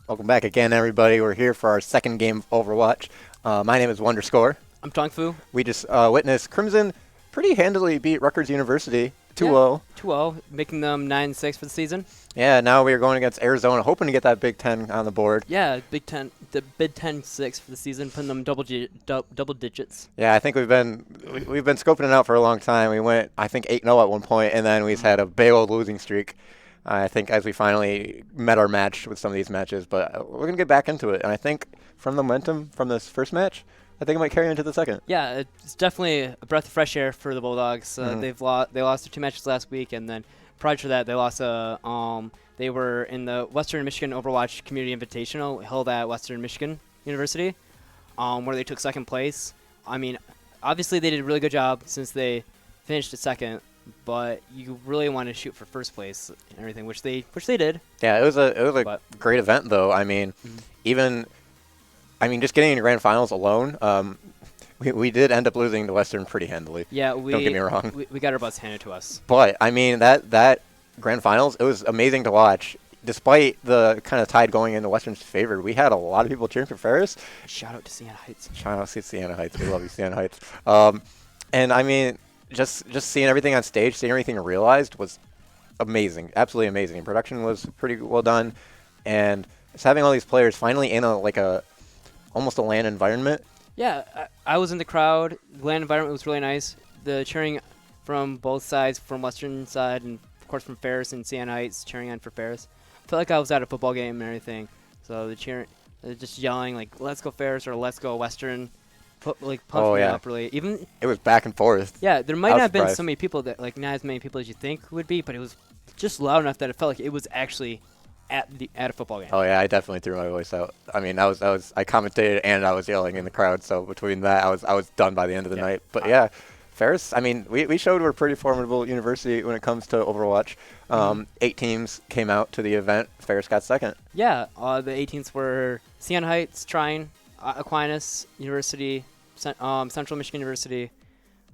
Welcome back again, everybody. We're here for our second game of Overwatch. My name is Wonderscore. I'm Tong Fu. We just witnessed Crimson pretty handily beat Rutgers University 2-0. 2-0, making them 9-6 for the season. Yeah, now we are going against Arizona, hoping to get that Big Ten on the board. Yeah, the Big Ten 6 for the season, putting them double digits. Yeah, I think we've been scoping it out for a long time. We went, I think, 8-0 at one point, and then we've had a big old losing streak. I think as we finally met our match with some of these matches, but we're going to get back into it. And I think from the momentum from this first match, I think it might carry into the second. Yeah, it's definitely a breath of fresh air for the Bulldogs. They lost their 2 matches last week, and then prior to that, they lost they were in the Western Michigan Overwatch Community Invitational held at Western Michigan University, where they took second place. I mean, obviously they did a really good job since they finished at second, but you really want to shoot for first place and everything, which they did. Yeah, it was a great event though. I mean, just getting into grand finals alone, we did end up losing to Western pretty handily. Yeah, don't get me wrong. We got our butts handed to us. But I mean that grand finals, it was amazing to watch. Despite the kind of tide going into Western's favor, we had a lot of people cheering for Ferris. Shout out to Siena Heights. Shout out to Siena Heights. We love you, Siena Heights. And I mean, just seeing everything on stage, seeing everything realized was amazing, absolutely amazing. Production was pretty well done, and just having all these players finally in almost a LAN environment. Yeah, I was in the crowd. The LAN environment was really nice. The cheering from both sides, from Western side and of course from Ferris and Siena Heights, cheering on for Ferris. Felt like I was at a football game and everything. So the cheering, just yelling like "Let's go Ferris" or "Let's go Western." Pumping me up really. Even it was back and forth. Yeah, there might not have been so many people not as many people as you think would be, but it was just loud enough that it felt like it was actually at a football game. Oh yeah, I definitely threw my voice out. I mean, I commentated and I was yelling in the crowd. So between that, I was done by the end of the night. But yeah, Ferris. I mean, we showed we're a pretty formidable university when it comes to Overwatch. 8 teams came out to the event. Ferris got second. Yeah, the 8 teams were Siena Heights, Trine, Aquinas University, Central Michigan University,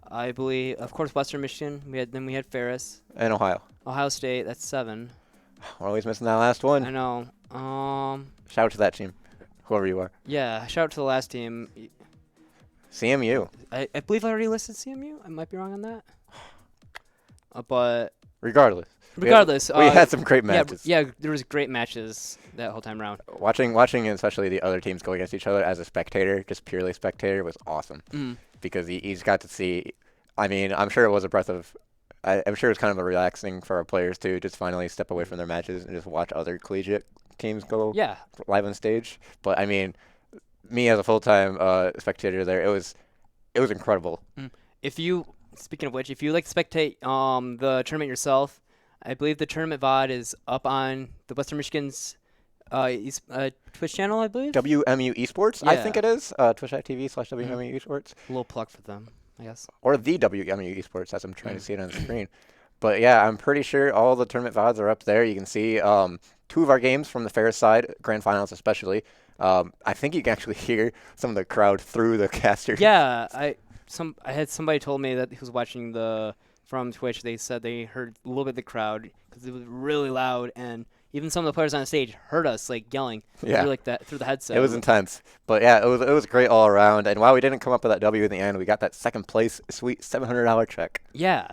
I believe, of course, Western Michigan. We had Ferris and Ohio State. That's 7. We're always missing that last one. I know. Shout out to that team, whoever you are. Yeah, shout out to the last team. CMU. I believe I already listed CMU. I might be wrong on that. But regardless, we had some great matches. Yeah, there was great matches that whole time around. Watching especially the other teams go against each other as a spectator, just purely spectator, was awesome. Because he's got to see. I mean, I'm sure it was a breath of. I'm sure it was kind of a relaxing for our players too, just finally step away from their matches and just watch other collegiate teams go live on stage. But I mean, me as a full-time spectator there, it was incredible. Speaking of which, if you like to spectate the tournament yourself, I believe the tournament VOD is up on the Western Michigan's Twitch channel, I believe. WMU Esports, yeah. I think it is. Twitch.tv/WMU Esports. A little plug for them, I guess. Or the WMU Esports, as I'm trying to see it on the screen. But yeah, I'm pretty sure all the tournament VODs are up there. You can see 2 of our games from the Ferris side, grand finals especially. I think you can actually hear some of the crowd through the caster. Yeah, I had somebody told me that he was watching from Twitch. They said they heard a little bit of the crowd because it was really loud, and even some of the players on the stage heard us yelling through through the headset. It was intense, but yeah, it was great all around. And while we didn't come up with that W in the end, we got that second place sweet $700 check. Yeah,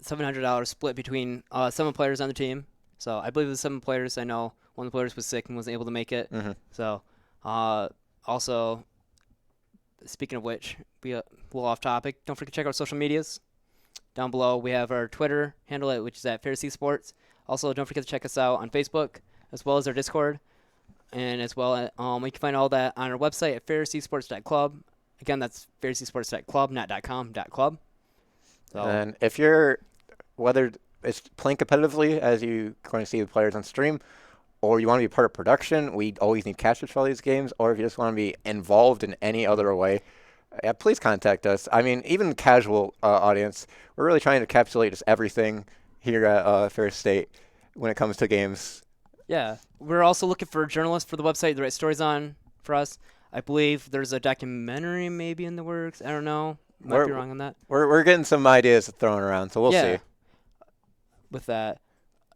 $700 split between 7 players on the team. So I believe it was 7 players. I know one of the players was sick and wasn't able to make it. So also, speaking of which, we a little off topic. Don't forget to check out our social medias. Down below, we have our Twitter handle, which is at Ferris Esports. Also, don't forget to check us out on Facebook, as well as our Discord. And as well, you can find all that on our website at ferrisesports.club. Again, that's ferrisesports.club, not .com, .club. So. And if you're, whether it's playing competitively, as you're going to see the players on stream, or you want to be part of production, we always need casters for all these games, or if you just want to be involved in any other way, please contact us. I mean, even casual audience, we're really trying to encapsulate just everything here at Ferris State when it comes to games. Yeah. We're also looking for journalists for the website to write stories on for us. I believe there's a documentary maybe in the works. I don't know. Might be wrong on that. We're getting some ideas thrown around, so we'll see. With that,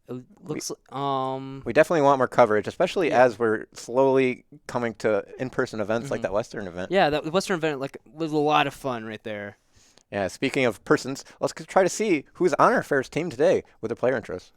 It looks We definitely want more coverage, especially as we're slowly coming to in-person events like that Western event. Yeah, that Western event was a lot of fun right there. Yeah, speaking of persons, let's try to see who's on our Ferris team today with their player interests.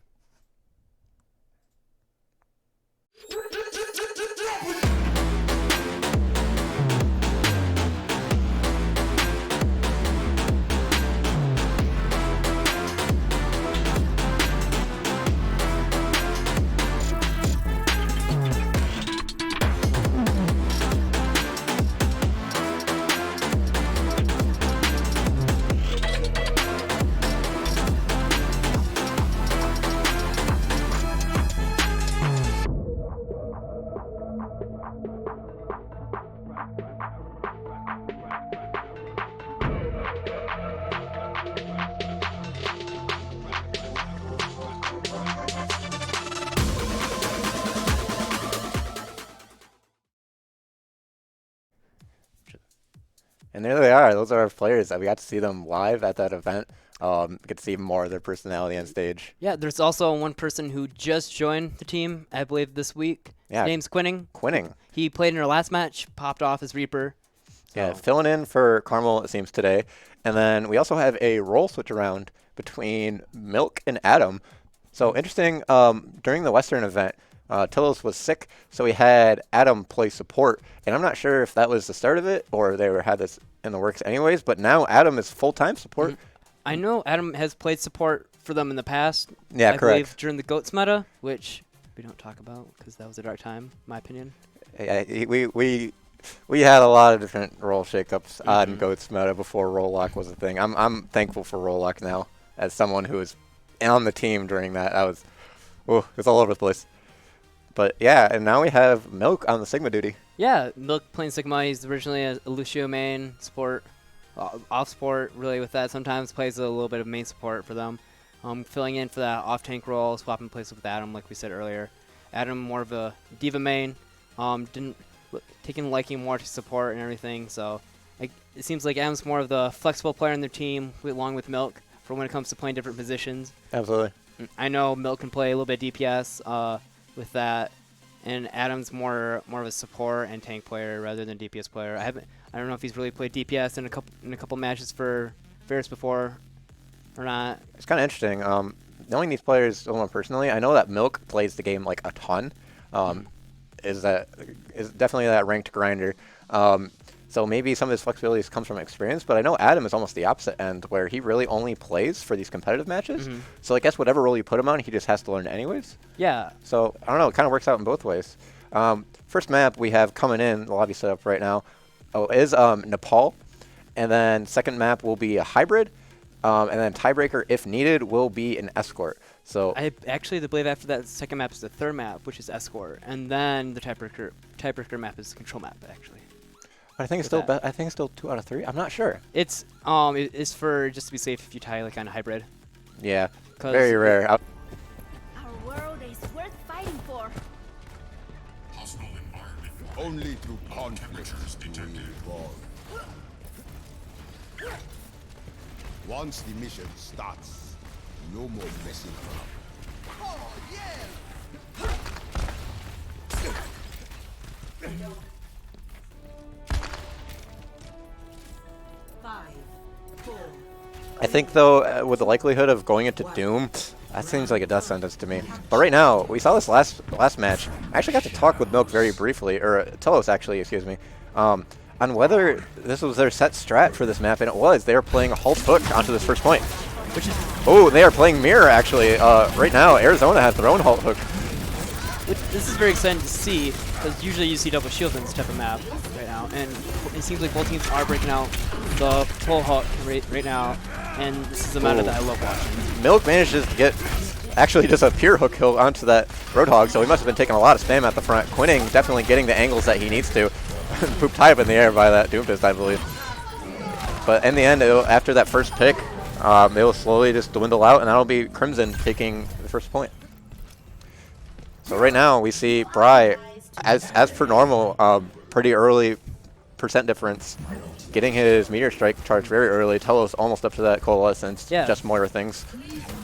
And there they are. Those are our players that we got to see them live at that event. Get to see more of their personality on stage. Yeah, there's also one person who just joined the team, I believe, this week. Yeah. His name's Quinning. Quinning. He played in our last match, popped off as Reaper. So. Yeah, filling in for Carmel, it seems, today. And then we also have a role switch around between Milk and Adam. So interesting, during the Western event, Tillos was sick, so we had Adam play support. And I'm not sure if that was the start of it or they had this in the works anyways, but now Adam is full-time support. I know Adam has played support for them in the past. Yeah, I believe during the GOATS meta, which we don't talk about because that was a dark time, in my opinion. Yeah, we had a lot of different role shakeups on GOATS meta before role lock was a thing. I'm thankful for role lock now as someone who was on the team during that. It was all over the place. But yeah, and now we have Milk on the Sigma duty. Yeah, Milk playing Sigma. He's originally a Lucio main support, off support really with that. Sometimes plays a little bit of main support for them. Filling in for that off tank role, swapping places with Adam like we said earlier. Adam more of a diva main, taking liking more to support and everything. So it seems like Adam's more of the flexible player in their team along with Milk for when it comes to playing different positions. Absolutely. I know Milk can play a little bit DPS with that, and Adam's more of a support and tank player rather than DPS player. I don't know if he's really played DPS in a couple matches for Ferris before or not. It's kind of interesting. Knowing these players a little more personally, I know that Milk plays the game like a ton. Is definitely that ranked grinder. So maybe some of his flexibilities comes from experience, but I know Adam is almost the opposite end, where he really only plays for these competitive matches. So I guess whatever role you put him on, he just has to learn anyways. Yeah. So I don't know. It kind of works out in both ways. First map we have coming in, the lobby set up right now, is Nepal. And then second map will be a hybrid. And then tiebreaker, if needed, will be an escort. So I actually believe after that second map is the third map, which is escort, and then the tiebreaker map is the control map actually. I think it's still I think it's still 2 out of 3. I'm not sure. It's it's for just to be safe if you tie like on a hybrid. Yeah. Very rare. Our world is worth fighting for. Only through conflict will we evolve. Once the mission starts, no more messing around. Oh yeah! I think, though, with the likelihood of going into Doom, that seems like a death sentence to me. But right now, we saw this last match. I actually got to talk with Milk very briefly, or Telos actually, excuse me, on whether this was their set strat for this map, and it was. They were playing a halt hook onto this first point. Oh, they are playing mirror, actually. Right now, Arizona has their own halt hook. This is very exciting to see, because usually you see double shield in this type of map right now, and it seems like both teams are breaking out the full hook right now, and this is a meta that I love watching. Milk manages to get actually just a pure hook kill onto that Roadhog, so he must have been taking a lot of spam at the front. Quinning definitely getting the angles that he needs to. Pooped high up in the air by that Doomfist, I believe. But in the end, after that first pick, it will slowly just dwindle out, and that'll be Crimson taking the first point. So right now we see Bry, as per normal, pretty early percent difference, getting his Meteor Strike charge very early. Telos almost up to that Coalescence, just Moira things.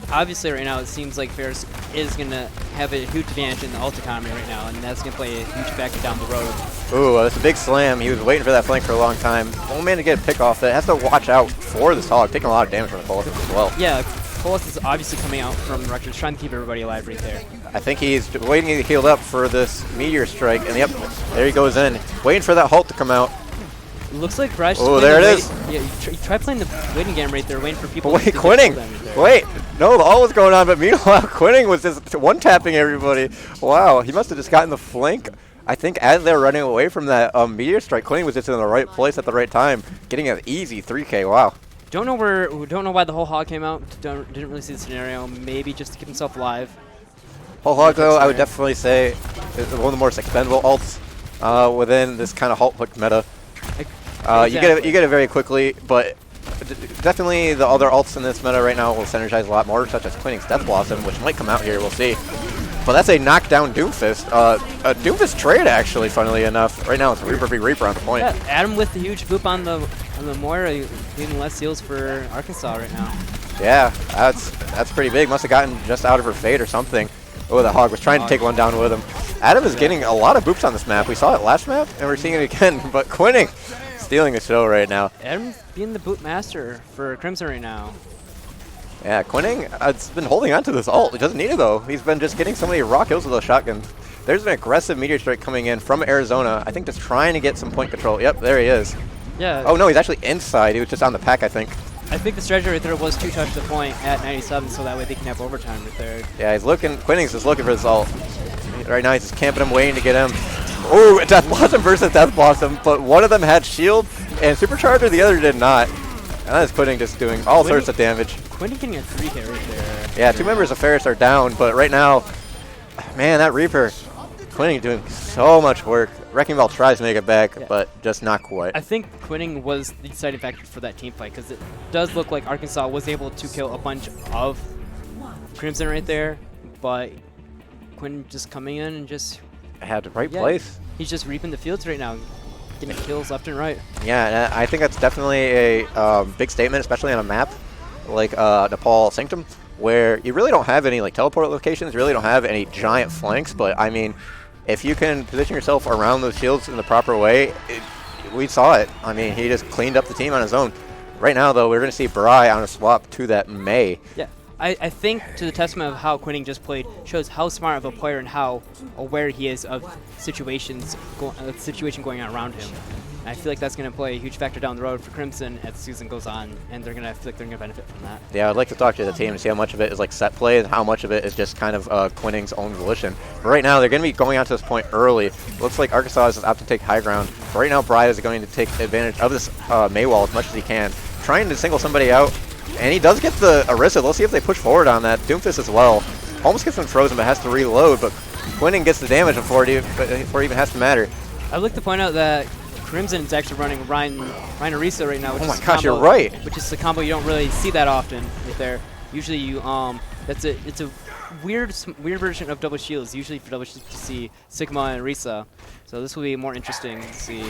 Obviously, right now, it seems like Ferris is going to have a huge advantage in the ult economy right now, and that's going to play a huge factor down the road. Ooh, that's a big slam. He was waiting for that flank for a long time. Only man to get a pick off that. Has to watch out for this hog, taking a lot of damage from the Coalescence as well. Yeah, Coalescence is obviously coming out from the Rector, trying to keep everybody alive right there. I think he's waiting to heal up for this Meteor Strike, and yep, there he goes in. Waiting for that halt to come out. Looks like Bryce. Oh, there it is. Yeah, you try playing the waiting game right there, waiting for people. Wait, Quinning. Wait, no, the ult was going on, but meanwhile, Quinning was just one-tapping everybody. Wow, he must have just gotten the flank. I think as they were running away from that Meteor Strike, Quinning was just in the right place at the right time, getting an easy 3K. Wow. Don't know why the whole hog came out. Didn't really see the scenario. Maybe just to keep himself alive. Whole hog, though, I would definitely say is one of the more expendable ults within this kind of halt hook meta. Exactly. You get it very quickly, but definitely the other ults in this meta right now will synergize a lot more, such as Quinning's Death Blossom, which might come out here. We'll see. But that's a knockdown Doomfist. A Doomfist trade, actually, funnily enough. Right now it's Reaper v. Reaper on the point. Yeah, Adam with the huge boop on the Moira, leaving less heals for Arkansas right now. Yeah, that's pretty big. Must have gotten just out of her fate or something. Oh, the hog was trying to take one down with him. Adam is getting a lot of boops on this map. We saw it last map, and we're seeing it again. But Quinning stealing the show right now. Adam's being the boot master for Crimson right now. Yeah, Quinning has been holding on to this ult. He doesn't need it, though. He's been just getting so many raw kills with those shotguns. There's an aggressive Meteor Strike coming in from Arizona. I think just trying to get some point control. Yep, there he is. Yeah. Oh, no, he's actually inside. He was just on the pack, I think. I think the strategy right there was to touch the point at 97, so that way they can have overtime right there. Yeah, he's looking. Quinning's just looking for this ult. Right now, he's just camping him, waiting to get him. Oh, Death Blossom versus Death Blossom, but one of them had shield and Supercharger, the other did not. And that is Quinning just doing all sorts of damage. Quinning getting a 3K right there. Yeah, 2 members of Ferris are down, but right now, man, that Reaper, Quinning doing so much work. Wrecking Ball tries to make it back, but just not quite. I think Quinning was the deciding factor for that team fight, because it does look like Arkansas was able to kill a bunch of Crimson right there, but Quinning just coming in and just had the right place. He's just reaping the fields right now, getting kills left and right. Yeah, and I think that's definitely a big statement, especially on a map like Nepal Sanctum, where you really don't have any like teleport locations, you really don't have any giant flanks, but I mean, if you can position yourself around those shields in the proper way, we saw it. I mean, he just cleaned up the team on his own. Right now, though, we're going to see Bri on a swap to that May. Yeah, I think to the testament of how Quinning just played shows how smart of a player and how aware he is of situation going on around him. And I feel like that's going to play a huge factor down the road for Crimson as the season goes on, and they're going to feel like they're going to benefit from that. Yeah, I'd like to talk to the team and see how much of it is like set play and how much of it is just kind of Quinning's own volition. But right now, they're going to be going out to this point early. Looks like Arkansas is out to take high ground. But right now, Bri is going to take advantage of this May wall as much as he can, trying to single somebody out. And he does get the Orisa. Let's see if they push forward on that. Doomfist as well. Almost gets him frozen, but has to reload. But Quinning gets the damage before it even has to matter. I'd like to point out that Crimson is actually running Ryan Orisa right now, which is gosh, you're right. Which is a combo you don't really see that often right there. Usually you it's a weird version of double shields. Usually for double shields you see Sigma and Orisa. So this will be more interesting to see. You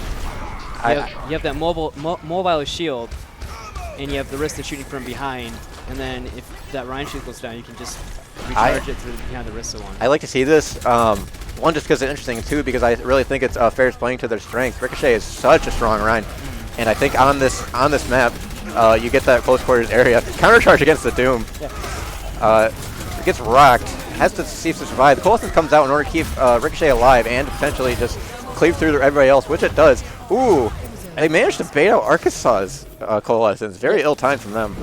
have that mobile shield, and you have the Orisa shooting from behind, and then if that Ryan shield goes down, you can just recharge it through behind the Orisa one. I like to see this. One, just because it's interesting, two, because I really think it's Ferris playing to their strength. Ricochet is such a strong Ryan, and I think on this map, you get that close quarters area. Countercharge against the Doom. Yeah. It gets rocked. Has to see if to survive. The Coalescence comes out in order to keep Ricochet alive and potentially just cleave through everybody else, which it does. Ooh, they managed to bait out Arkansas's Coalescence. Very ill time from them.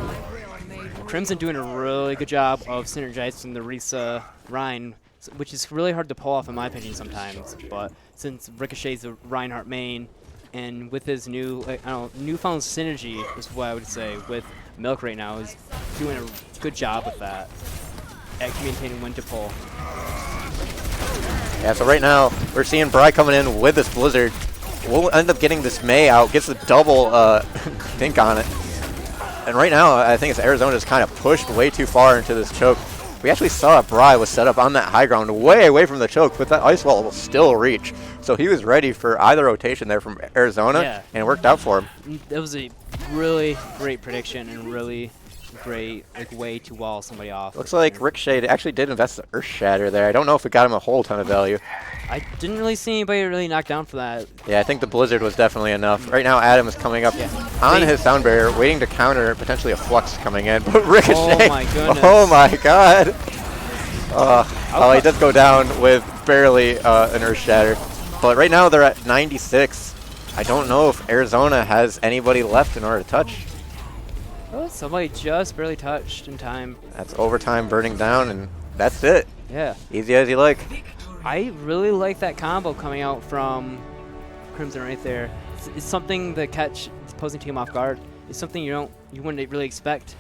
Crimson doing a really good job of synergizing the Orisa Ryan, which is really hard to pull off in my opinion sometimes. But since Ricochet's a Reinhardt main, and with his newfound synergy is what I would say with Milk right now, is doing a good job with that at communicating when to pull. Yeah, so right now we're seeing Bri coming in with this Blizzard. We'll end up getting this May out, gets the double think on it. And right now, I think it's Arizona just kind of pushed way too far into this choke. we actually saw Bry was set up on that high ground way away from the choke, but that ice wall will still reach. So he was ready for either rotation there from Arizona, and it worked out for him. It was a really great prediction and really great way to wall somebody off. Looks like Ricochet actually did invest the Earth Shatter there. I don't know if it got him a whole ton of value. I didn't really see anybody really knocked down for that. Yeah, I think the Blizzard was definitely enough. Right now, Adam is coming up on his sound barrier, waiting to counter potentially a Flux coming in. But Ricochet, oh my goodness. Oh my god. Oh, he does go down with barely an Earth Shatter. But right now, they're at 96. I don't know if Arizona has anybody left in order to touch. Oh, somebody just barely touched in time. That's overtime burning down, and that's it. Yeah. Easy as you like. I really like that combo coming out from Crimson right there. It's something that catch the opposing team off guard. It's something you wouldn't really expect.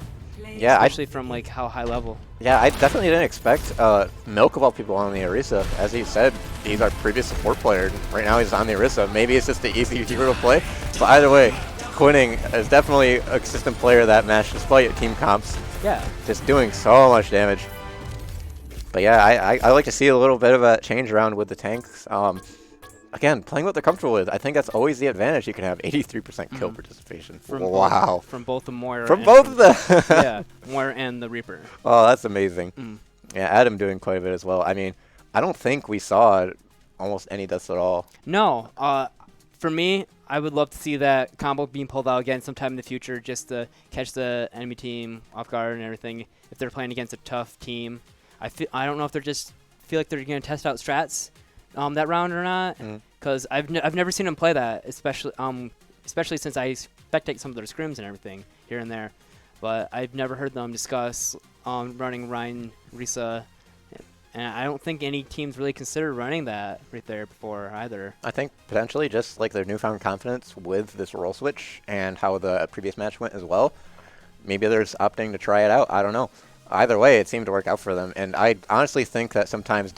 Yeah, especially from like how high level. Yeah, I definitely didn't expect Milk of all people on the Orisa. As he said, he's our previous support player. Right now he's on the Orisa. Maybe it's just the easy hero to play. But either way, Quinning is definitely a consistent player that match despite team comps. Yeah. Just doing so much damage. But yeah, I like to see a little bit of a change around with the tanks. Again, playing what they're comfortable with. I think that's always the advantage you can have. 83% kill participation. Wow. From both the Moira. From both of them. Yeah, Moira and the Reaper. Oh, that's amazing. Yeah, Adam doing quite a bit as well. I mean, I don't think we saw almost any deaths at all. No. For me, I would love to see that combo being pulled out again sometime in the future just to catch the enemy team off guard and everything if they're playing against a tough team. I don't know if they're just feel like they're going to test out strats that round or not, because I've never seen them play that, especially since I spectate some of their scrims and everything here and there, but I've never heard them discuss running Ryan Risa, and I don't think any teams really considered running that right there before either. I think potentially just like their newfound confidence with this role switch and how the previous match went as well. Maybe they're just opting to try it out. I don't know. Either way, it seemed to work out for them, and I honestly think that sometimes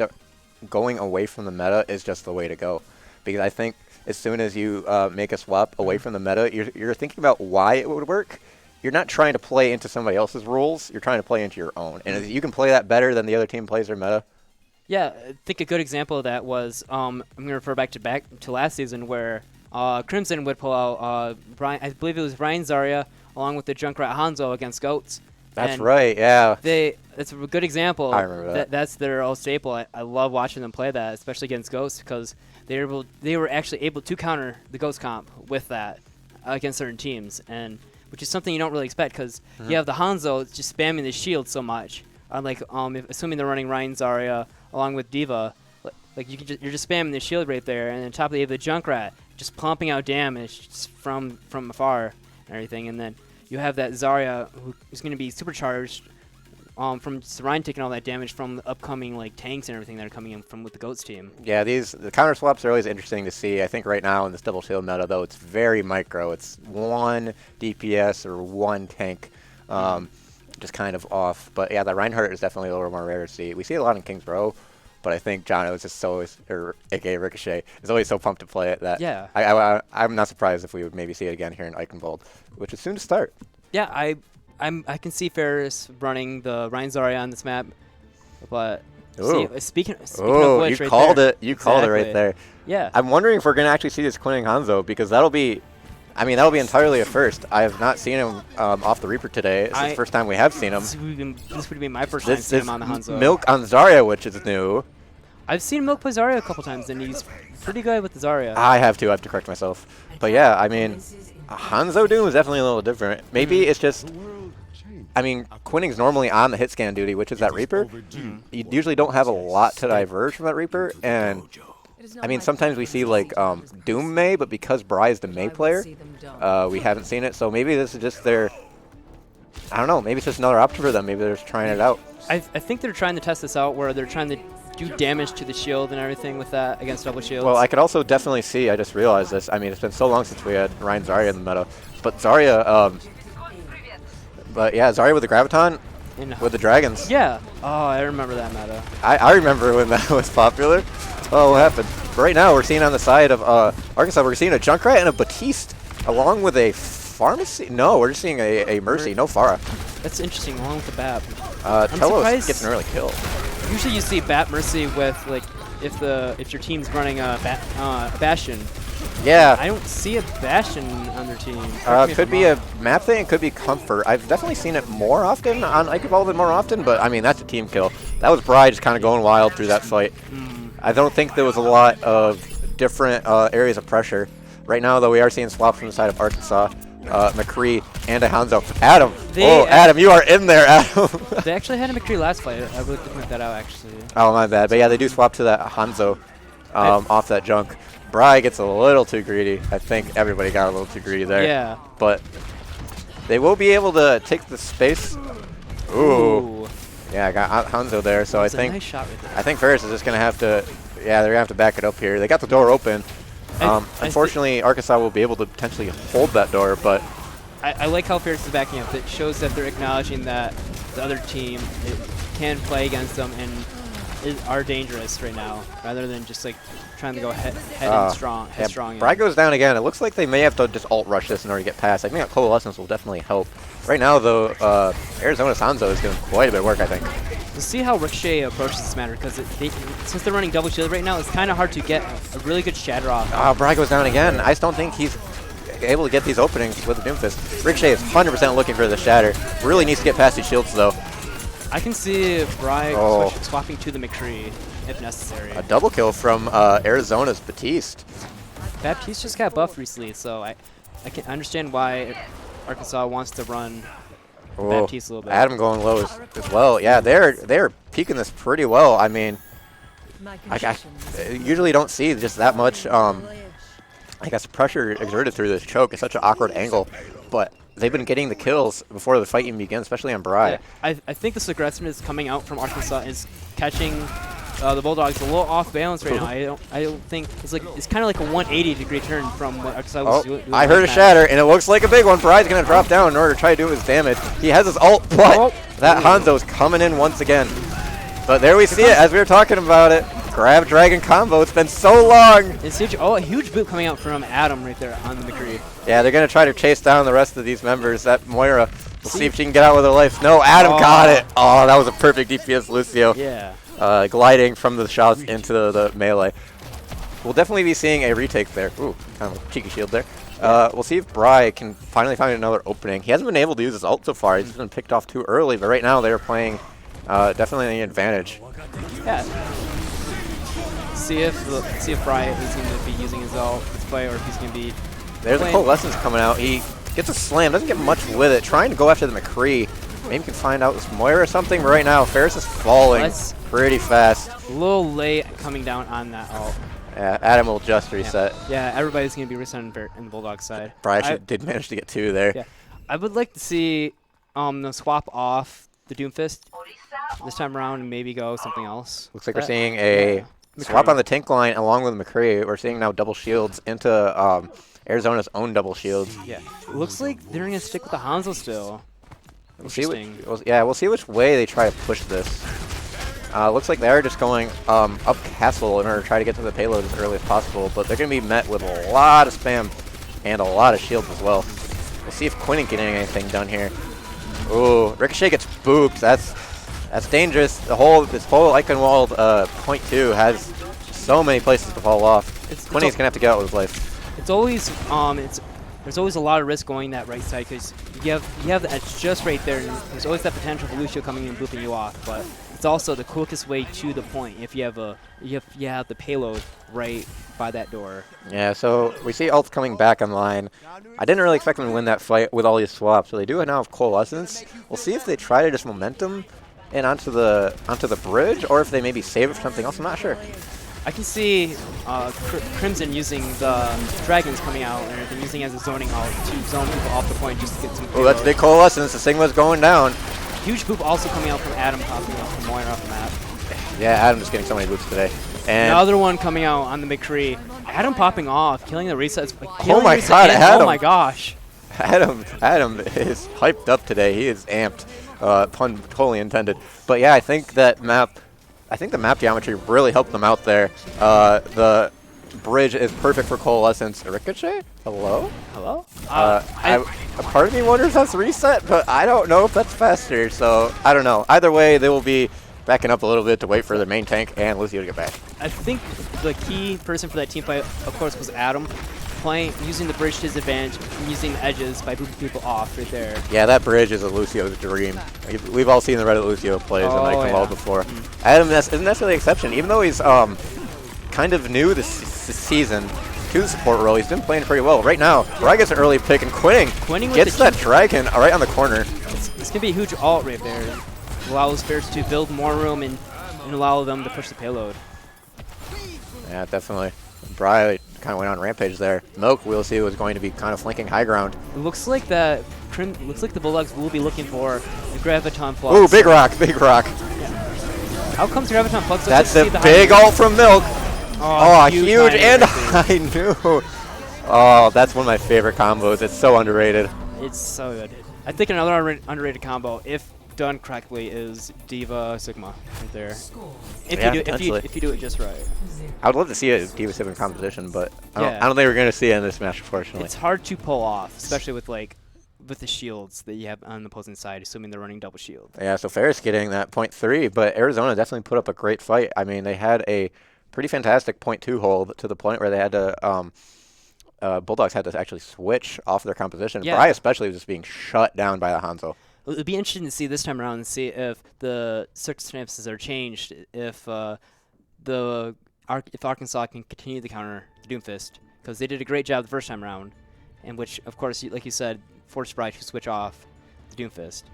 going away from the meta is just the way to go, because I think as soon as you make a swap away from the meta, you're thinking about why it would work. You're not trying to play into somebody else's rules. You're trying to play into your own, and if you can play that better than the other team plays their meta. Yeah, I think a good example of that was I'm going to refer back to last season where Crimson would pull out I believe it was Ryan Zarya along with the Junkrat Hanzo against Goats. That's right, yeah. It's a good example. I remember that. That's their old staple. I love watching them play that, especially against Ghosts, because they were actually able to counter the Ghost comp with that against certain teams, and which is something you don't really expect, because you have the Hanzo just spamming the shield so much. Like assuming they're running Ryan Zarya along with Diva, like you're just spamming the shield right there, and on top of that you have the Junkrat just pumping out damage just from afar and everything, and then you have that Zarya who's going to be supercharged from Ryan taking all that damage from the upcoming like tanks and everything that are coming in from with the Goats team. Yeah, the counter swaps are always interesting to see. I think right now in this double shield meta though, it's very micro. It's one DPS or one tank, just kind of off. But yeah, the Reinhardt is definitely a little more rare to see. We see it a lot in Kingsborough, but I think Jono is just so, or aka Ricochet, is always so pumped to play it that I'm not surprised if we would maybe see it again here in Eichenwald, which is soon to start. Yeah, I can see Ferris running the Ryan Zarya on this map, but speaking of which, you called it. You called it right there. Yeah. I'm wondering if we're gonna actually see this Quinning Hanzo, because that'll be entirely a first. I have not seen him off the Reaper today. It's the first time we have seen him. This would be my first time seeing him on the Hanzo. Milk on Zarya, which is new. I've seen Milk play Zarya a couple times, and he's pretty good with the Zarya. I have to correct myself. But yeah, I mean, Hanzo Doom is definitely a little different. Maybe it's just, I mean, Quinning's normally on the hit scan duty, which is that Reaper. You usually don't have a lot to diverge from that Reaper, and I mean, sometimes we see like Doom May, but because Bry is the May player, we haven't seen it. So maybe this is just their, I don't know, maybe it's just another option for them. Maybe they're just trying it out. I think they're trying to test this out where they're trying to do damage to the shield and everything with that against double shields. Well, I could also definitely see, I just realized this, I mean, it's been so long since we had Ryan Zarya in the meta, but Zarya, Zarya with the Graviton, with the Dragons. Yeah. Oh, I remember that meta. I remember when that was popular. Oh, what happened? But right now, we're seeing on the side of Arkansas, we're seeing a Junkrat and a Batiste, along with a Pharmacy. No, we're just seeing a Mercy, no Pharah. That's interesting, along with the BAB. Telos surprised- gets an early kill. Usually you see Bat Mercy with like if your team's running a Bastion. Yeah. I don't see a Bastion on their team. Correct me if Could I'm be wrong. a map thing. It could be comfort. I've definitely seen it more often on Ike Evolved more often, but I mean that's a team kill. That was Bri just kind of going wild through that fight. I don't think there was a lot of different areas of pressure. Right now, though, we are seeing swaps from the side of Arkansas, McCree, and a Hanzo. Adam! Adam, you are in there, Adam! They actually had a McCree last fight. I would like to point that out, actually. Oh, my bad. But yeah, they do swap to that Hanzo off that junk. Bri gets a little too greedy. I think everybody got a little too greedy there. Yeah. But they will be able to take the space. Ooh. Yeah, I got Hanzo there, so That's I a think nice shot right there. I think Ferris is just going to have to, yeah, they're going to have to back it up here. They got the door open. Unfortunately, Arkansas will be able to potentially hold that door, but I like how Ferris is backing up. It shows that they're acknowledging that the other team can play against them and are dangerous right now, rather than just like trying to go headstrong. Bri goes down again. It looks like they may have to just alt rush this in order to get past. I think that Coalescence will definitely help. Right now, though, Arizona Sanzo is doing quite a bit of work, I think. We'll see how Ricochet approaches this matter, because since they're running double shield right now, it's kind of hard to get a really good shatter off. Bri goes down again. I just don't think he's able to get these openings with the Doomfist. Ricochet is 100% looking for the shatter. Really needs to get past these shields, though. I can see Bri swapping to the McCree if necessary. A double kill from Arizona's Batiste. Baptiste just got buffed recently, so I can understand why Arkansas wants to run Baptiste a little bit. Adam going low as well. Yeah, they're peaking this pretty well. I mean, I usually don't see just that much, I guess, pressure exerted through this choke. It's such an awkward angle, but they've been getting the kills before the fight even begins, especially on Bri. Yeah, I think this aggressiveness coming out from Arkansas is catching the Bulldogs a little off balance right now. I don't think it's kind of like a 180-degree turn from what Arkansas was doing. I heard a shatter, and it looks like a big one. Bri's going to drop down in order to try to do his damage. He has his ult, but that Hanzo's coming in once again. But there we see it, as we were talking about it. Grab Dragon combo. It's been so long. It's huge. Oh, a huge boot coming out from Adam right there on the McCree. Yeah, they're going to try to chase down the rest of these members. That Moira, we'll see if she can get out with her life. No, Adam got it. Oh, that was a perfect DPS Lucio. Yeah. Gliding from the shots into the melee. We'll definitely be seeing a retake there. Ooh, kind of a cheeky shield there. We'll see if Bri can finally find another opening. He hasn't been able to use his ult so far. He's been picked off too early, but right now they're playing definitely an advantage. Yeah. See if Bri is going to be using his ult this play, or if he's going to be. There's a Coalescence coming out. He gets a slam, doesn't get much with it. Trying to go after the McCree. Maybe we can find out this Moira or something, but right now Ferris is falling pretty fast. A little late coming down on that ult. Yeah, Adam will just reset. Yeah, everybody's going to be reset in the Bulldog side. Bri actually did manage to get two there. Yeah, I would like to see them swap off the Doomfist this time around and maybe go something else. Looks like we're seeing a swap on the tank line along with McCree. We're seeing now double shields into Arizona's own double shields. Yeah, it looks like they're going to stick with the Hanzo still. We'll see we'll see which way they try to push this. Looks like they're just going up castle in order to try to get to the payload as early as possible, but they're going to be met with a lot of spam and a lot of shields as well. We'll see if Quinn can get anything done here. Ooh, Ricochet gets booped. That's dangerous. This whole Eichenwald .2 has so many places to fall off. Quinny's gonna have to get out with his life. It's always there's always a lot of risk going that right side, because you have the edge just right there, and there's always that potential for Lucio coming in and booping you off. But it's also the quickest way to the point if you have the payload right by that door. Yeah, so we see Ult coming back online. I didn't really expect them to win that fight with all these swaps, so they do now have Coalescence. We'll see if they try to just momentum and onto the bridge, or if they maybe save it for something else. I'm not sure. I can see Crimson using the dragons coming out and everything, using it as a zoning ult to zone people off the point just to get some. Oh, that's big Coalescence. The Sigma's going down. Huge boop also coming out from Adam, popping out from Moira off the map. Yeah, Adam just getting so many boops today. And another one coming out on the McCree. Adam popping off, killing the resets. Oh my god, Adam! Oh my gosh. Adam is hyped up today. He is amped. Pun totally intended. But yeah, I think the map geometry really helped them out there. The bridge is perfect for Coalescence. Ricochet? Hello? Hello? A part of me wonders that's reset, but I don't know if that's faster, so I don't know. Either way, they will be backing up a little bit to wait for the main tank and Lucio to get back. I think the key person for that team fight, of course, was Adam. Using the bridge to his advantage, and using the edges by moving people off right there. Yeah, that bridge is a Lucio's dream. We've all seen the Reddit Lucio plays and like them all before. Adam isn't necessarily the exception, even though he's kind of new this season to the support role. He's been playing pretty well. Right now, Bry gets an early pick, and Quinning gets that dragon right on the corner. It's gonna be a huge ult right there. Allows Ferris to build more room and allow them to push the payload. Yeah, definitely. Bry kind of went on rampage there. Milk, we'll see, was going to be kind of flanking high ground. It looks like the Bulldogs will be looking for the Graviton Flux. Ooh, big rock, big rock. Yeah. How comes Graviton Flux? That's the big ult from Milk. Oh, huge and high knew. Oh, that's one of my favorite combos. It's so underrated. It's so good. I think another underrated combo, if done correctly, is Diva Sigma right there. If you do it just right. I would love to see a Diva Sigma composition, but I don't think we're going to see it in this match, unfortunately. It's hard to pull off, especially with the shields that you have on the opposing side, assuming they're running double shield. Yeah, so Ferris getting that .3, but Arizona definitely put up a great fight. I mean, they had a pretty fantastic .2 hold to the point where they had to Bulldogs had to actually switch off their composition. Yeah. Bry especially was just being shut down by the Hanzo. It would be interesting to see this time around and see if the circumstances are changed, if Arkansas can continue the counter the Doomfist, because they did a great job the first time around, in which, of course, like you said, forced Bry to switch off the Doomfist.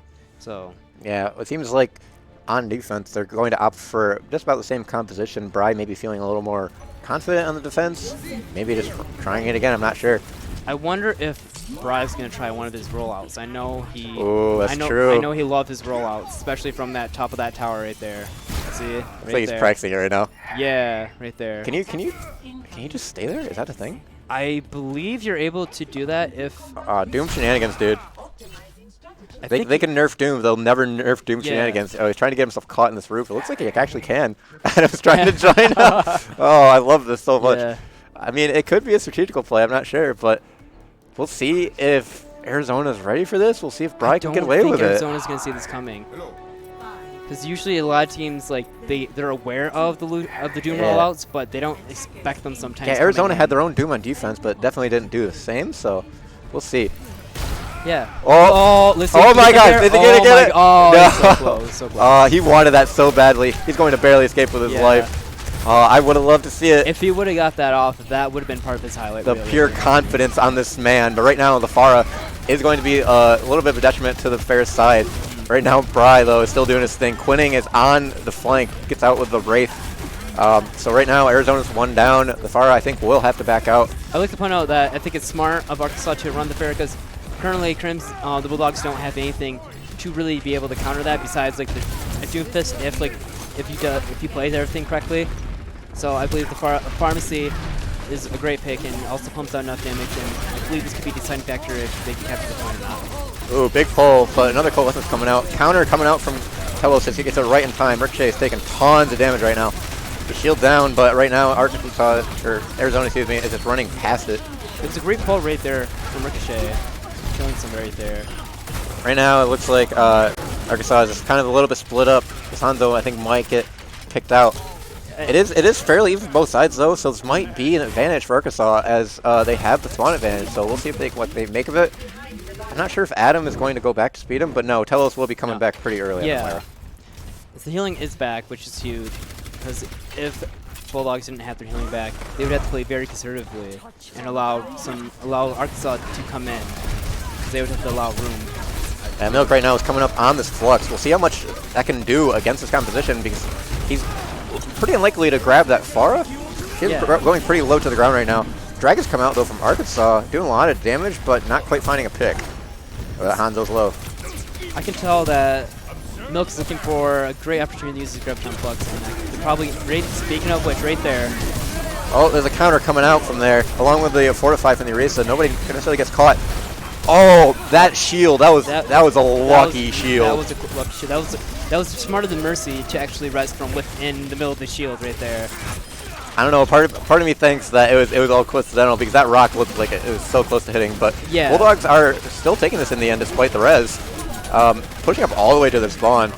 So yeah, it seems like on defense they're going to opt for just about the same composition. Bry maybe feeling a little more confident on the defense, maybe just trying it again. I'm not sure. I wonder if Bry's gonna try one of his rollouts. I know he. Oh, that's true. I know he loved his rollouts, especially from that top of that tower right there. See, right like he's practicing it right now. Yeah, right there. Can you just stay there? Is that a thing? I believe you're able to do that if. Doom shenanigans, dude. They can nerf Doom. They'll never nerf Doom shenanigans. Oh, he's trying to get himself caught in this roof. It looks like he actually can. Adam's trying to join up. Oh, I love this so much. Yeah. I mean, it could be a strategical play. I'm not sure, but we'll see if Arizona's ready for this. We'll see if Bry can get away with it. Arizona's going to see this coming. Because usually a lot of teams, like, they're aware of the Doom rollouts, but they don't expect them sometimes. Yeah, Arizona had their own Doom on defense, but definitely didn't do the same, so we'll see. Yeah. Listen, oh my gosh, did they get it? Oh, no. So close, so close. He wanted that so badly. He's going to barely escape with his life. I would have loved to see it. If he would have got that off, that would have been part of his highlight. The pure confidence on this man. But right now, the Farah is going to be a little bit of a detriment to the Ferris side. Right now, Bry, though, is still doing his thing. Quinning is on the flank, gets out with the Wraith. So right now, Arizona's one down. The Farah, I think, will have to back out. I'd like to point out that I think it's smart of Arkansas to run the Ferris, because currently, the Bulldogs don't have anything to really be able to counter that besides like a Doomfist if you play everything correctly. So I believe the Pharmacy is a great pick and also pumps out enough damage, and I believe this could be the deciding factor if they can capture the point or not. Ooh, big pull, but another Coalescence coming out. Counter coming out from Telos since he gets it right in time. Ricochet is taking tons of damage right now. The shield down, but right now Arizona, excuse me, is just running past it. It's a great pull right there from Ricochet. Killing some right there. Right now, it looks like Arkansas is kind of a little bit split up. Hanzo, I think, might get picked out. It is fairly even both sides, though, so this might be an advantage for Arkansas as they have the spawn advantage. So we'll see what they make of it. I'm not sure if Adam is going to go back to speed him, but no, Telos will be coming back pretty early. Yeah. The healing is back, which is huge, because if Bulldogs didn't have their healing back, they would have to play very conservatively and allow Arkansas to come in. They would have to allow room. And Milk right now is coming up on this Flux. We'll see how much that can do against this composition, because he's pretty unlikely to grab that Farah. He's going pretty low to the ground right now. Dragon's come out, though, from Arkansas, doing a lot of damage, but not quite finding a pick. That Hanzo's low. I can tell that Milk is looking for a great opportunity to use his Graviton Flux. And probably, speaking of which, right there. Oh, there's a counter coming out from there, along with the Fortify from the Erasa. Nobody necessarily gets caught. Oh, that shield! That was a lucky shield. That was a lucky shield. That was smarter than Mercy to actually res from within the middle of the shield right there. I don't know. Part of me thinks that it was all coincidental because that rock looked like it was so close to hitting. But Yeah. Bulldogs are still taking this in the end despite the res, pushing up all the way to their spawn.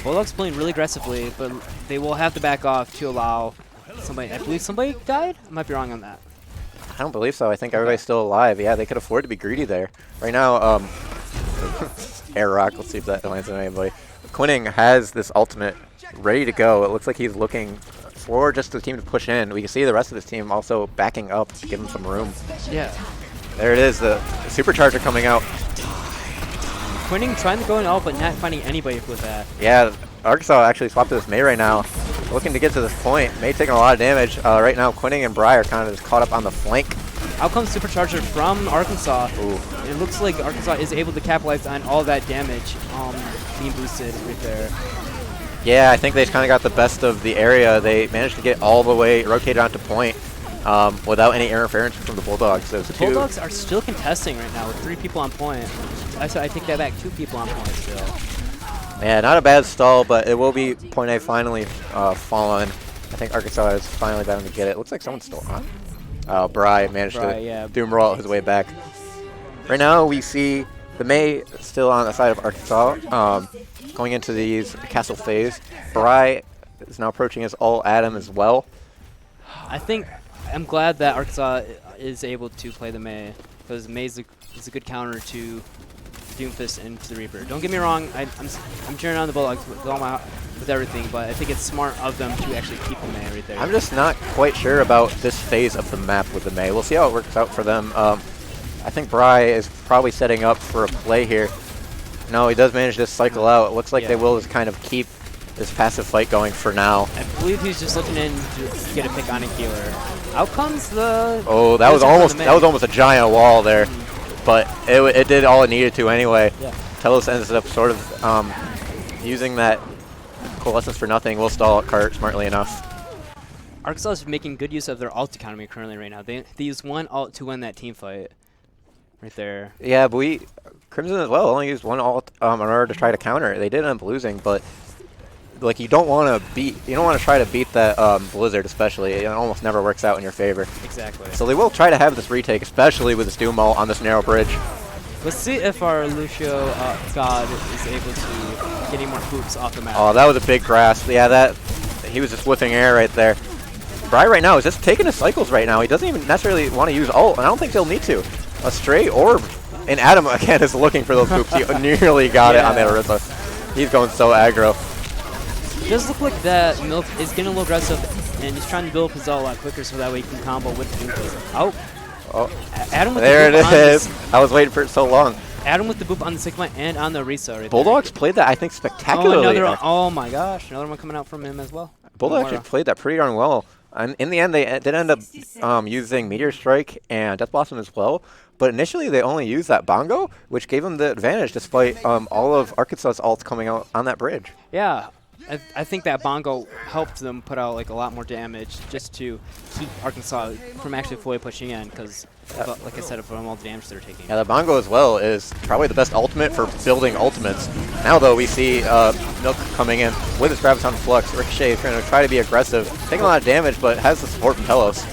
Bulldogs playing really aggressively, but they will have to back off to allow somebody. I believe somebody died. I might be wrong on that. I don't believe so. I think everybody's still alive. Yeah, they could afford to be greedy there. Right now, air rock. Let's see if that lands on anybody. Quinning has this ultimate ready to go. It looks like he's looking for just the team to push in. We can see the rest of his team also backing up to give him some room. Yeah. There it is, the supercharger coming out. Quinning trying to go in all, but not finding anybody with that. Yeah, Arkansas actually swapped to this May right now. Looking to get to this point. May taking a lot of damage. Right now, Quinning and Bry are kind of just caught up on the flank. Out comes Supercharger from Arkansas. Ooh. It looks like Arkansas is able to capitalize on all that damage being boosted right there. Yeah, I think they kind of got the best of the area. They managed to get all the way rotated onto point without any interference from the Bulldogs. The Bulldogs are still contesting right now with 3 people on point. I take that back, 2 people on point still. Yeah, not a bad stall, but it will be point A finally fallen. I think Arkansas is finally bound to get it. Looks like someone's still on. Bry managed to doom roll his way back. Right now we see the May still on the side of Arkansas. Going into these castle phase. Bry is now approaching his ult Adam as well. I'm glad that Arkansas is able to play the May, because May is a good counter to Doomfist and to the Reaper. Don't get me wrong, I'm cheering on the Bulldogs with everything, but I think it's smart of them to actually keep the May right there. I'm just not quite sure about this phase of the map with the May. We'll see how it works out for them. I think Bry is probably setting up for a play here. No, he does manage to cycle out. It looks like they will just kind of keep this passive fight going for now. I believe he's just looking in to get a pick on a healer. Out comes the... Oh, that was almost a giant wall there. But it did all it needed to anyway. Yeah. Telos ends up sort of using that coalescence for nothing. We'll stall at cart smartly enough. Arkansas is making good use of their ult economy currently right now. They use 1 ult to win that team fight. Right there. Yeah, but Crimson as well only used 1 ult in order to try to counter. They did end up losing, but like you don't want to try to beat that Blizzard, especially. It almost never works out in your favor. Exactly. So they will try to have this retake, especially with this Doom ult on this narrow bridge. Let's see if our Lucio God is able to get any more hoops off the map. Oh, that was a big grasp. Yeah, he was just whiffing air right there. Bry right now is just taking his cycles right now. He doesn't even necessarily want to use ult, and I don't think he'll need to. A stray orb. And Adam, again, is looking for those hoops. He nearly got it on that Orisa. He's going so aggro. It does look like that Milk is getting a little aggressive, and he's trying to build up his ult a lot quicker so that way he can combo with the Doomfist. Oh. Adam with there the it is. I was waiting for it so long. Adam with the boop on the Sigma and on the Orisa right Bulldogs played that, I think, spectacularly. Oh my gosh, another one coming out from him as well. Bulldogs actually played that pretty darn well. And in the end, they did end up using Meteor Strike and Death Blossom as well. But initially, they only used that Bongo, which gave them the advantage despite all of Arkansas's ults coming out on that bridge. Yeah, I think that Bongo helped them put out like a lot more damage just to keep Arkansas from actually fully pushing in, because, like I said, from all the damage they're taking. Yeah, the Bongo as well is probably the best ultimate for building ultimates. Now, though, we see Milk coming in with his Graviton Flux. Ricochet is going to try to be aggressive, taking a lot of damage, but has the support from Telos.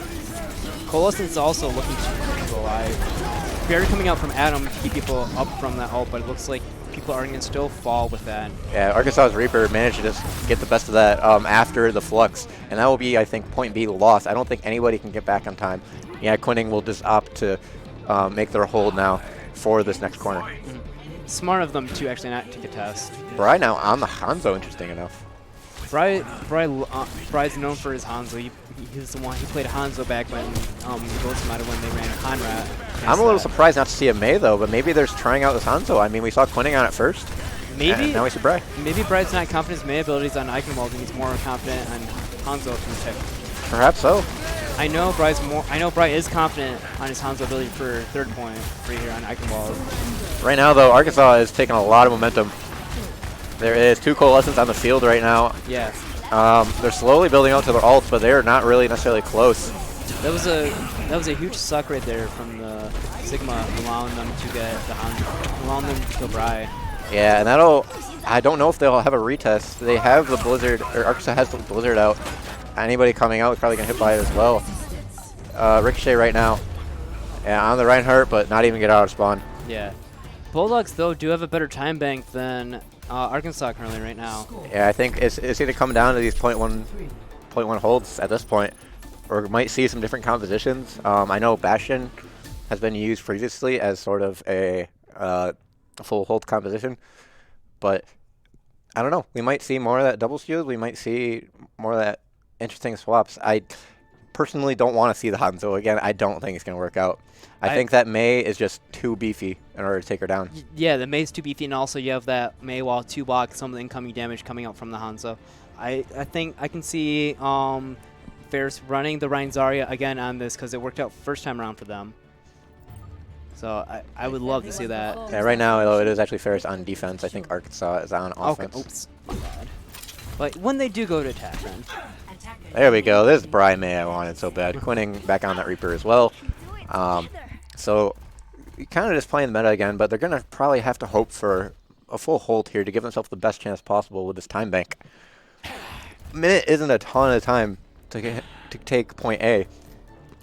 Coalescence is also looking to go alive. Barely coming out from Adam to keep people up from that ult, but it looks like people are going to still fall with that. Yeah, Arkansas's Reaper managed to just get the best of that after the Flux, and that will be, I think, point B lost. I don't think anybody can get back on time. Yeah, Quinning will just opt to make their hold now for this next corner. Mm-hmm. Smart of them to actually not take a test. Bry now on the Hanzo, interesting enough. Bry's known for his Hanzo. He's the one. He played Hanzo back when Ghost might have when they ran Conrad. I'm a little surprised not to see a May though, but maybe they're trying out this Hanzo. I mean, we saw Quinning on it first. Maybe now we see Bry. Maybe Bry's not confident in his May abilities on Eichenwald, and he's more confident on Hanzo from tech. Perhaps so. I know Bry is confident on his Hanzo ability for third point right here on Eichenwald. Right now though, Arkansas is taking a lot of momentum. There is 2 Coalescence on the field right now. Yes. They're slowly building out to their ults, but they are not really necessarily close. That was a huge suck right there from the Sigma, allowing them to get the Hanzo, allowing them to kill Bry. Yeah, and I don't know if they'll have a retest. They have the Blizzard, or Arkansas has the Blizzard out. anybody coming out is probably going to hit by it as well. Ricochet right now. Yeah, on the Reinhardt, but not even get out of spawn. Yeah. Bulldogs, though, do have a better time bank than Arkansas currently right now. Yeah, I think it's either coming down to these .1 holds at this point, or we might see some different compositions. I know Bastion has been used previously as sort of a full hold composition, but I don't know. We might see more of that double shield. We might see more of that interesting swaps. I personally don't want to see the Hanzo again. I don't think it's going to work out. I think that Mei is just too beefy in order to take her down. Yeah, the Mei's too beefy, and also you have that Mei wall 2 block, some of the incoming damage coming out from the Hanzo. I think I can see Ferris running the Rein Zarya again on this because it worked out first time around for them. So I would love to see that. Yeah, right now it is actually Ferris on defense. I think Arkansas is on offense. Okay, oops, my bad. But when they do go to attack, then. There we go. This is Bri Mei I wanted so bad. Quinning back on that Reaper as well. So kind of just playing the meta again, but they're going to probably have to hope for a full hold here to give themselves the best chance possible with this time bank. A minute isn't a ton of time to take point A,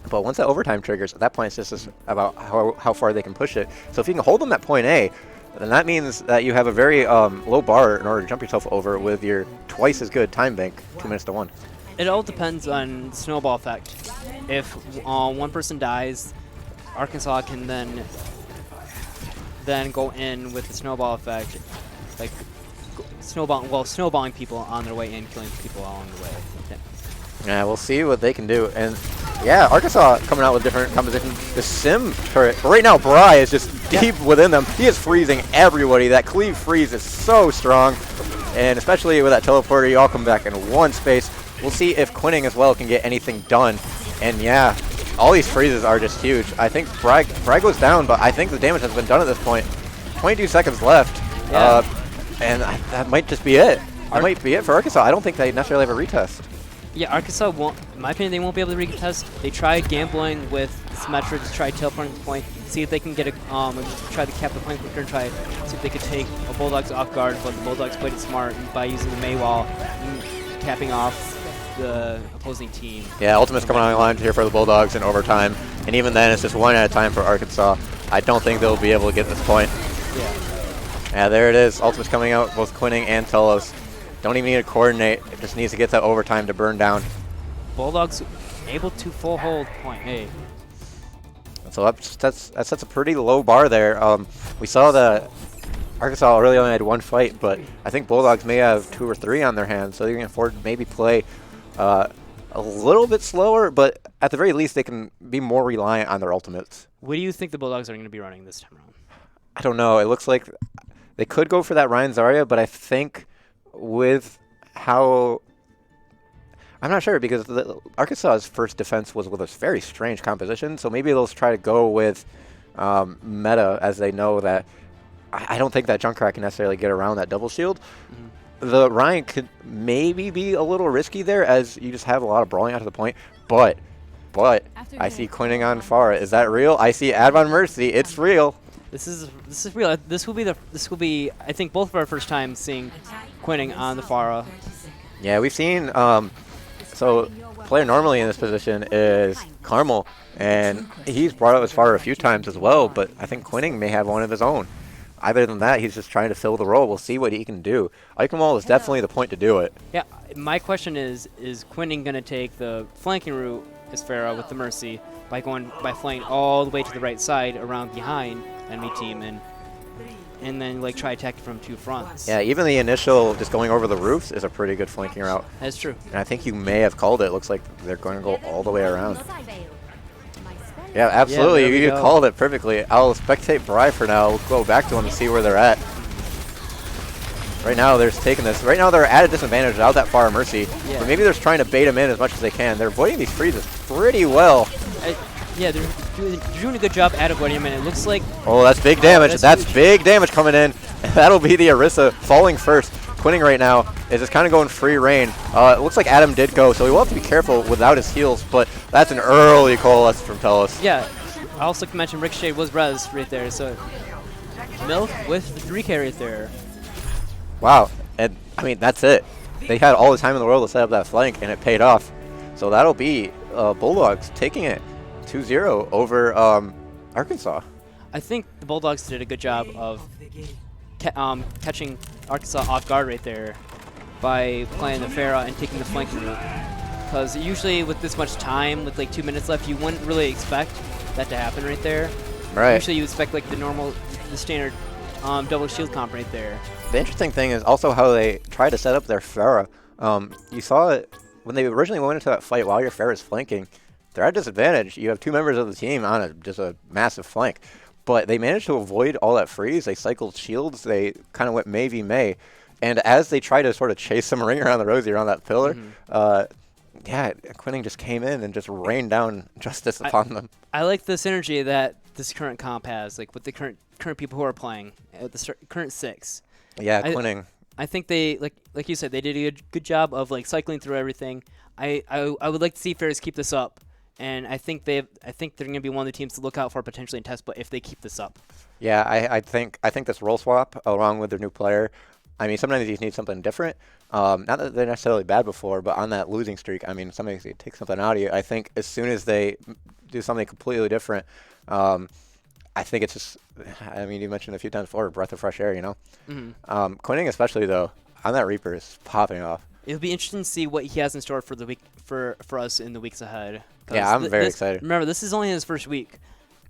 but once that overtime triggers, at that point it's just about how far they can push it. So if you can hold them at point A, then that means that you have a very low bar in order to jump yourself over with your twice as good time bank, 2 minutes to 1. It all depends on snowball effect. If one person dies, Arkansas can then go in with the snowball effect, like snowballing people on their way in, killing people along the way. Yeah, we'll see what they can do. And yeah, Arkansas coming out with different compositions. The Sim turret, but right now Bri is just deep within them. He is freezing everybody. That cleave freeze is so strong. And especially with that teleporter, you all come back in one space. We'll see if Quinning as well can get anything done. And yeah, all these freezes are just huge. I think Bri goes down, but I think the damage has been done at this point. 22 seconds left. Yeah. And that might just be it. That might be it for Arkansas. I don't think they necessarily have a retest. Yeah, Arkansas won't, in my opinion, they won't be able to retest. They tried gambling with Symmetra to try teleporting to the point, see if they can get a, try to cap the point quicker and try see if they could take a Bulldogs off guard, but the Bulldogs played it smart by using the Mei wall and capping off the opposing team. Yeah, Ultimate's coming online here for the Bulldogs in overtime, and even then it's just one at a time for Arkansas. I don't think they'll be able to get this point. Yeah, there it is. Ultimate's coming out, both Quinning and Telos. Don't even need to coordinate. It just needs to get that overtime to burn down. Bulldogs able to full hold point A. So that sets a pretty low bar there. We saw that Arkansas really only had one fight, but I think Bulldogs may have 2 or 3 on their hands, so they can afford to maybe play a little bit slower, but at the very least they can be more reliant on their ultimates. What do you think the Bulldogs are going to be running this time around? I don't know. It looks like they could go for that Rein Zarya, but I think with how I'm not sure, because Arkansas's first defense was with a very strange composition, so maybe they'll try to go with meta, as they know that I don't think that Junkrat can necessarily get around that double shield. The Rein could maybe be a little risky there, as you just have a lot of brawling out to the point, but I see Quinning on Farah. Is that real? I see Advon Mercy. It's real. This is real. This will be I think both of our first time seeing Quinning on the Farah. Yeah, we've seen so player normally in this position is Carmel, and he's brought up as Farah a few times as well, but I think Quinning may have one of his own. Other than that, he's just trying to fill the role. We'll see what he can do. Ikemal is definitely the point to do it. Yeah, my question is Quinning going to take the flanking route as Farah with the Mercy by flanking all the way to the right side around behind enemy team and then like try attacking from 2 fronts? Yeah, even the initial just going over the roofs is a pretty good flanking route. That's true. And I think you may have called it. Looks like they're going to go all the way around. Yeah, absolutely. Yeah, you called it perfectly. I'll spectate Bri for now. We'll go back to them and see where they're at. Right now, they're taking this. Right now, they're at a disadvantage without that Farah Mercy. Yeah. But maybe they're trying to bait him in as much as they can. They're avoiding these freezes pretty well. Yeah, they're doing a good job at avoiding him, and it looks like... Oh, that's big damage. That's big damage coming in. That'll be the Orisa falling first. Quinning right now is just kind of going free reign. It looks like Adam did go, so he will have to be careful without his heals, but that's an early coalesce from Telos. Yeah, I also can mention Ricochet was res right there, so Milk with the 3K right there. Wow, and I mean, that's it. They had all the time in the world to set up that flank, and it paid off. So that'll be Bulldogs taking it 2-0 over Arkansas. I think the Bulldogs did a good job of catching Arkansas off guard right there by playing the Farah and taking the flank route. Because usually with this much time, with like 2 minutes left, you wouldn't really expect that to happen right there. Right. Usually you expect like the standard double shield comp right there. The interesting thing is also how they try to set up their Farah. You saw it when they originally went into that fight while your Farah's flanking. They're at disadvantage. You have 2 members of the team on just a massive flank. But they managed to avoid all that freeze. They cycled shields. They kind of went May v May. And as they try to sort of chase some ring around the rosy around that pillar, Quinning just came in and just rained down justice upon them. I like the synergy that this current comp has, like with the current people who are playing, the current 6. Yeah, Quinning. I think they, like you said, they did a good job of like cycling through everything. I would like to see Ferris keep this up, and I think they're going to be one of the teams to look out for potentially in test, but if they keep this up. Yeah, I think this role swap along with their new player. I mean, sometimes you need something different. Not that they're necessarily bad before, but on that losing streak, I mean, sometimes they take something out of you. I think as soon as they do something completely different, I think it's just, I mean, you mentioned a few times before, breath of fresh air, you know? Mm-hmm. Quinning especially, though, on that Reaper is popping off. It'll be interesting to see what he has in store for the week for us in the weeks ahead. Yeah, I'm very excited. Remember, this is only his first week,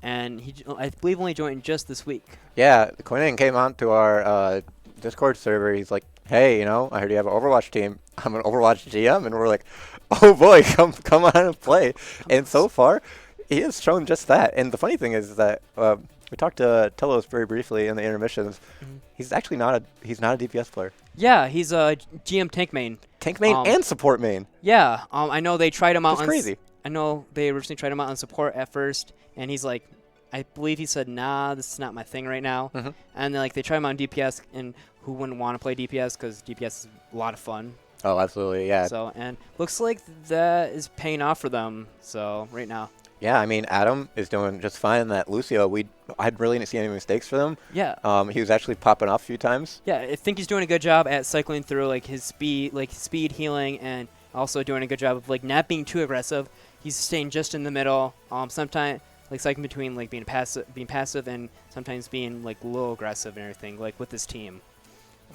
and he, I believe, only joined just this week. Yeah, Quinning came on to our Discord server. He's like, hey, you know, I heard you have an Overwatch team. I'm an Overwatch GM, and we're like, oh boy, come on and play. And so far, he has shown just that. And the funny thing is that we talked to Telos very briefly in the intermissions. Mm-hmm. He's actually not a DPS player. Yeah, he's a GM tank main. Tank main and support main. Yeah, I know they tried him out. That's crazy. I know they originally tried him out on support at first, and he's like, I believe he said, nah, this is not my thing right now. Mm-hmm. And then like they tried him on DPS, and who wouldn't want to play DPS because DPS is a lot of fun. Oh, absolutely, yeah. So, and looks like that is paying off for them. So right now. Yeah, I mean, Adam is doing just fine in that Lucio. I really didn't see any mistakes for them. Yeah. He was actually popping off a few times. Yeah, I think he's doing a good job at cycling through like his speed healing, and also doing a good job of like not being too aggressive. He's staying just in the middle. Sometimes like cycling between like being passive and sometimes being like a little aggressive and everything, like with his team.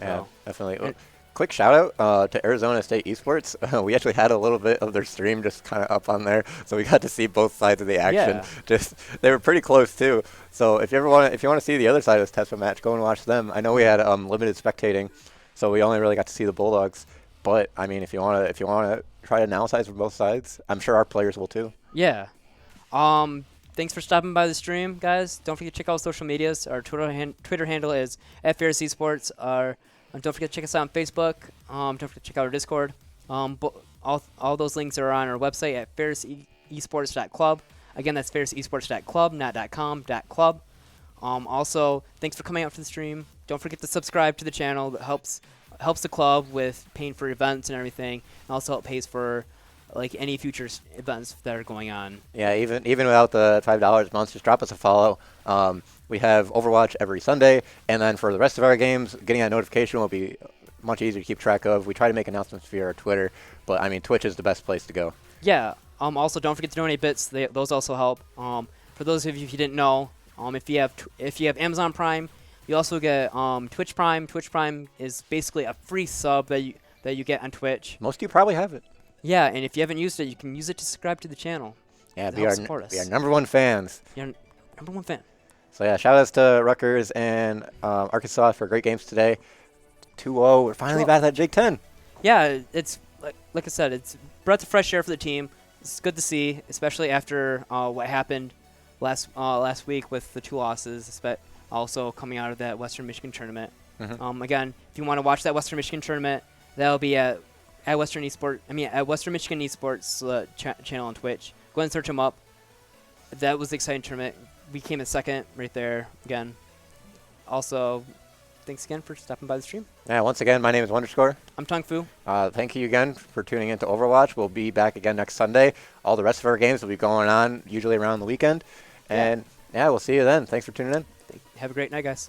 Yeah, definitely. Quick shout out to Arizona State Esports. We actually had a little bit of their stream just kind of up on there, so we got to see both sides of the action. Yeah. They were pretty close too. So if you want to see the other side of this Tesla match, go and watch them. I know we had limited spectating, so we only really got to see the Bulldogs. But I mean, if you want to try to analyze from both sides, I'm sure our players will too. Yeah. Thanks for stopping by the stream, guys. Don't forget to check out our social medias. Our Twitter handle is @Ferris Esports. Don't forget to check us out on Facebook. Don't forget to check out our Discord. All those links are on our website at ferrisesports.club. Again, that's ferrisesports.club, not .com, .club. Also, thanks for coming out for the stream. Don't forget to subscribe to the channel. That helps the club with paying for events and everything, and also pays for like any future events that are going on. Yeah, even without the $5 a month, just drop us a follow. We have Overwatch every Sunday, and then for the rest of our games, getting that notification will be much easier to keep track of. We try to make announcements via our Twitter, but I mean, Twitch is the best place to go. Yeah. Also, don't forget to donate bits. Those also help. For those of you who didn't know, if you have Amazon Prime, you also get Twitch Prime. Twitch Prime is basically a free sub that you get on Twitch. Most of you probably have it. Yeah, and if you haven't used it, you can use it to subscribe to the channel. Yeah, be our number one fans. You're number one fan. So yeah, shout outs to Rutgers and Arkansas for great games today. 2-0. We're finally back at Jake 10. Yeah, it's like I said, it's breath of fresh air for the team. It's good to see, especially after what happened last week with the 2 losses, also coming out of that Western Michigan tournament. Mm-hmm. Again, if you want to watch that Western Michigan tournament, that'll be at Western Michigan Esports channel on Twitch. Go ahead and search them up. That was the exciting tournament. We came in second right there again. Also, thanks again for stopping by the stream. Yeah, once again, my name is Wonderscore. I'm Tong Fu. Thank you again for tuning into Overwatch. We'll be back again next Sunday. All the rest of our games will be going on usually around the weekend. And yeah, we'll see you then. Thanks for tuning in. Have a great night, guys.